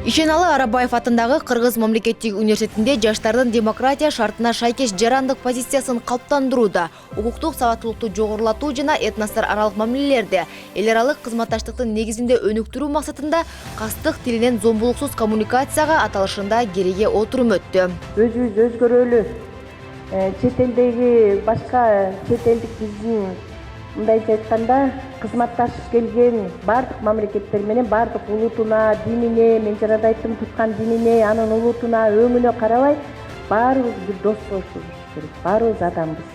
Ишеналы Арабаев атындагы Кыргыз мамлекеттик университетинде жаштардын демократия шартына шайкеш жарандык позициясын калыптандырууда, укуктук сабаттуулукту жогорулатуу жана этностор аралык мамилелерди эл аралык кызматташтыктын негизинде өнүктүрүү максатында кастык тилинен зомбулуксуз коммуникацияга аталышында кереге отурум өттү. Өзүбүз өзгөрөлү. Чет элдеги башка чет элдик биздин мындайча айтканда кызматташып келген бардык мамлекеттер менен бардык улутуна, динине, мен жарада айттым, туткан динине, анын улутуна, өңүнө карабай баарыбыз бир дос болушубуз керек. Баарыбыз адамбыз.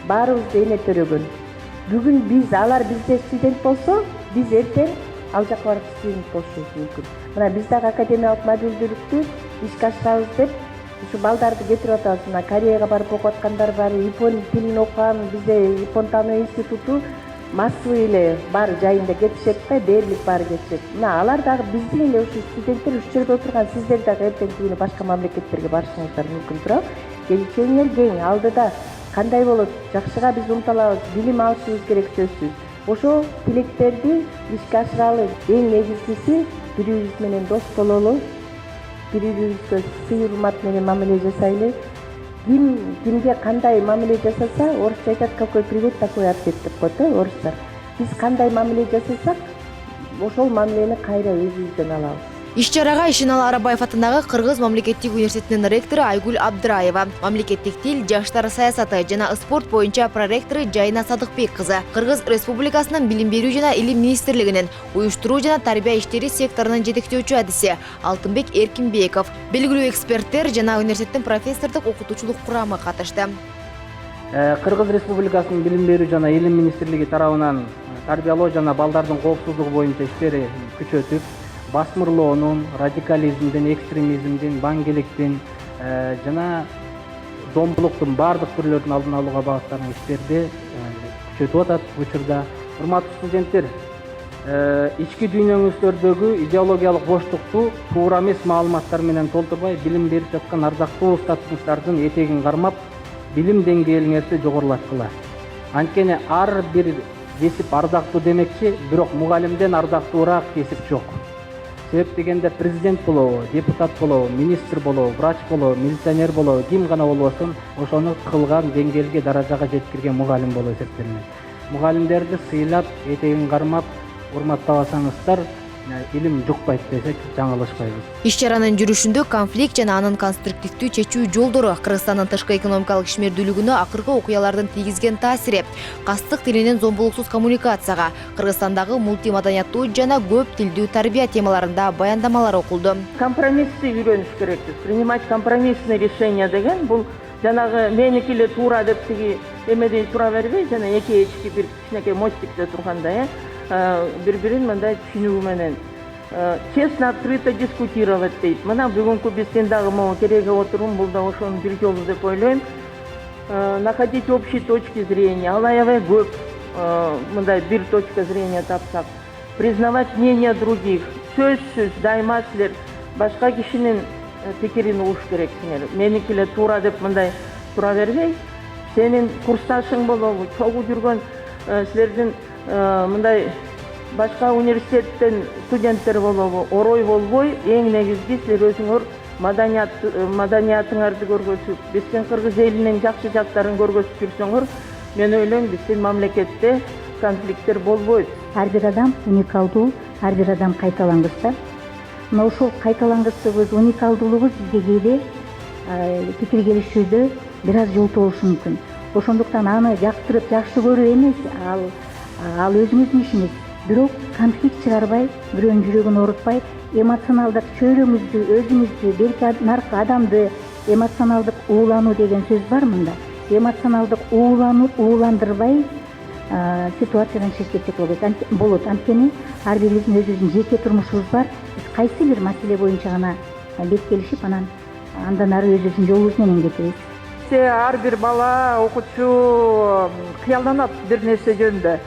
Баарыбыз эне төрөгөн. Бүгүн биз алар бизде студент болсо, биз эртең ал жакка барып студент болушубуз мүмкүн. Мына биз дагы академиялык модулдүүлүктү ишке ашырабыз деп ушу балдарды кетирип атабыз. Мына Кореяга барып окуп аткандар бар, япон тилин окуган, бизде япон таануу институту массовый эле бар жайында кетишет да, дээрлик баары кетишет. Мына алар дагы биздин эле ушу студенттер ушул жерде отурган, сиздер дагы эртеңки күнү башка мамлекеттерге барышыңыздар мүмкүн турат. Келечегиңер кең, алдыда кандай болот? Жакшыга биз умтулабыз, билим алышыбыз керек сөзсүз. Ошо тилектерди ишке ашыралы. Эң негизгиси бири-бирибиз менен дос бололу. Бири-бирибизге сый урмат менен мамиле жасайлы. Кимге кандай мамиле жасаса, орусча айтат, какой привет, такой ответ деп коет орустар. Биз кандай мамиле жасасак, ошол мамилени кайра өзүбүздөн алабыз. Иш-чарага Ишеналы Арабаев атындагы Кыргыз мамлекеттик университетинин ректору Айгүл Абдыраева, мамлекеттик тил, жаштар саясаты жана спорт боюнча проректору Жайна Садыкбек кызы, Кыргыз Республикасынын Билим берүү жана Илим министрлигинин уюштуруу жана тарбия иштери секторунун жетектөөчү адиси Алтынбек Эркинбеков, белгилүү эксперттер жана университеттин профессордук окутуучулук курамы катышты. Кыргыз Республикасынын Билим берүү жана Илим министрлиги тарабынан тарбиялоо жана балдардын коопсуздугу боюнча иштери күчөтүп, басмырлоонун, радикализмдин, экстремизмдин, баңгеликтин жана зомбулуктун баардык түрлөрүнүн алдын алууга багытталган иштерди күчөтүп атат учурда. Урматтуу студенттер, ички дүйнөңүздөрдөгү идеологиялык боштукту туура эмес маалыматтар менен толтурбай, билим берип жаткан ардактуу устатыңыздардын этегин кармап, билим деңгээлиңерди жогорулаткыла. Анткени ар бир кесип ардактуу демекчи, бирок мугалимден ардактуураак кесип жок. Себеп дегенде президент болобу, депутат болобу, министр болобу, врач болобу, милиционер болобу, ким гана болбосун, ошону кылган деңгээлге, даражага жеткирген мугалим болуп эсептелинет. Мугалимдерди сыйлап, этегин кармап, урматтабасаңыздар, илим жукпайт десек жаңылышпайбыз. Иш-чаранын жүрүшүндө конфликт жана анын конструктивдүү чечүү жолдору, Кыргызстандын тышкы экономикалык ишмердүүлүгүнө акыркы окуялардын тийгизген таасири, кастык тилинен зомбулуксуз коммуникацияга, Кыргызстандагы мультимаданияттуу жана көп тилдүү тарбия темаларында баяндамалар окулду. Компромиссти үйрөнүш керекпиз. Принимать компромиссный решение деген бул жанагы меники эле туура деп тиги эмеден тура бербей, жана эки ички бир кичинекей мостикте турганда, бири-бирин мындай түшүнүү менен честно, открыто дискутировать дейт. Мына бүгүнкү биздин дагы могу кереге отурум, бул да ошонун бир жолу деп ойлойм. Находить общие точки зрения, ал аябай көп мындай бир точка зрения тапсак. Признавать мнение других. Сөзсүз дайыма силер башка кишинин пикирин угуш керексиңер. Меники эле туура деп мындай тура бербей, сенин курсташың болобу, чогуу жүргөн силердин мындай башка университеттен студенттер болобу, орой болбой, эң негизги силер өзүңөр маданиятыңарды көргөзүп, биздин кыргыз элинин жакшы жактарын көргөзүп жүрсөңөр, мен ойлойм биздин мамлекетте конфликттер болбойт. Ар бир адам уникалдуу, ар бир адам кайталангыс да. Мына ошол кайталангыстыгыбыз, уникалдуулугубуз бизге кээде пикир келишүүдө бир аз жолтоо болушу мүмкүн. Ошондуктан аны жактырып, жакшы көрүү эмес, ал өзүңүздүн ишиңиз. Бирок конфликт чыгарбай, бирөөнүн жүрөгүн оорутпай, эмоционалдык чөйрөңүздү, өзүңүздү, белки наркы адамды эмоционалдык уулануу деген сөз бар мында. Эмоционалдык ууландырбай ситуациядан чыгып кетсек болот. Анткени ар бирибиздин өзүбүздүн жеке турмушубуз бар. Биз кайсы бир маселе боюнча гана бет келишип, андан ары өзүбүздүн жолубуз менен кетебиз. Ар бир бала, окуучу кыялданат бир нерсе жөнүндө.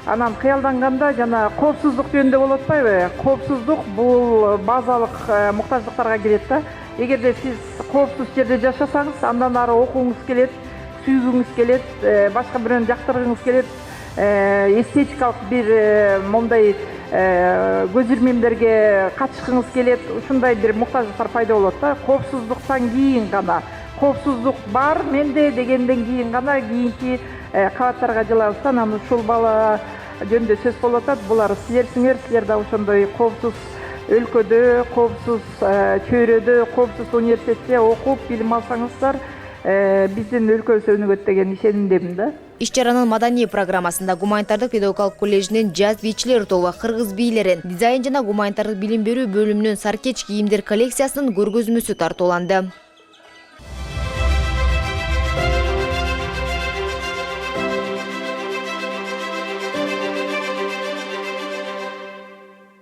Анан кыялданганда жана коопсуздук жөнүндө болуп атпайбы? Коопсуздук бул базалык муктаждыктарга кирет да. Эгерде сиз коопсуз жерде жашасаңыз, андан ары окугуңуз келет, сүйгүңүз келет, башка бирөөнү жактыргыңыз келет, эстетикалык бир мондай көз ирмемдерге катышкыңыз келет, ушундай бир муктаждыктар пайда болот да. Коопсуздуктан кийин гана, коопсуздук бар менде дегенден кийин гана кийинки кабаттарга жылабыз да, анан ушул бала жөнүндө сөз болуп атат. Булар силерсиңер, силер да ошондой коопсуз өлкөдө, коопсуз чөйрөдө, коопсуз университетте окуп билим алсаңыздар, биздин өлкөбүз өнүгөт деген ишенимдемин да. Иш-чаранын маданий программасында Гуманитардык педагогикалык коллежинин жаз бийчилери тобу кыргыз бийлерин, дизайн жана гуманитардык билим берүү бөлүмүнүн саркеч кийимдер коллекциясынын көргөзмөсү тартууланды.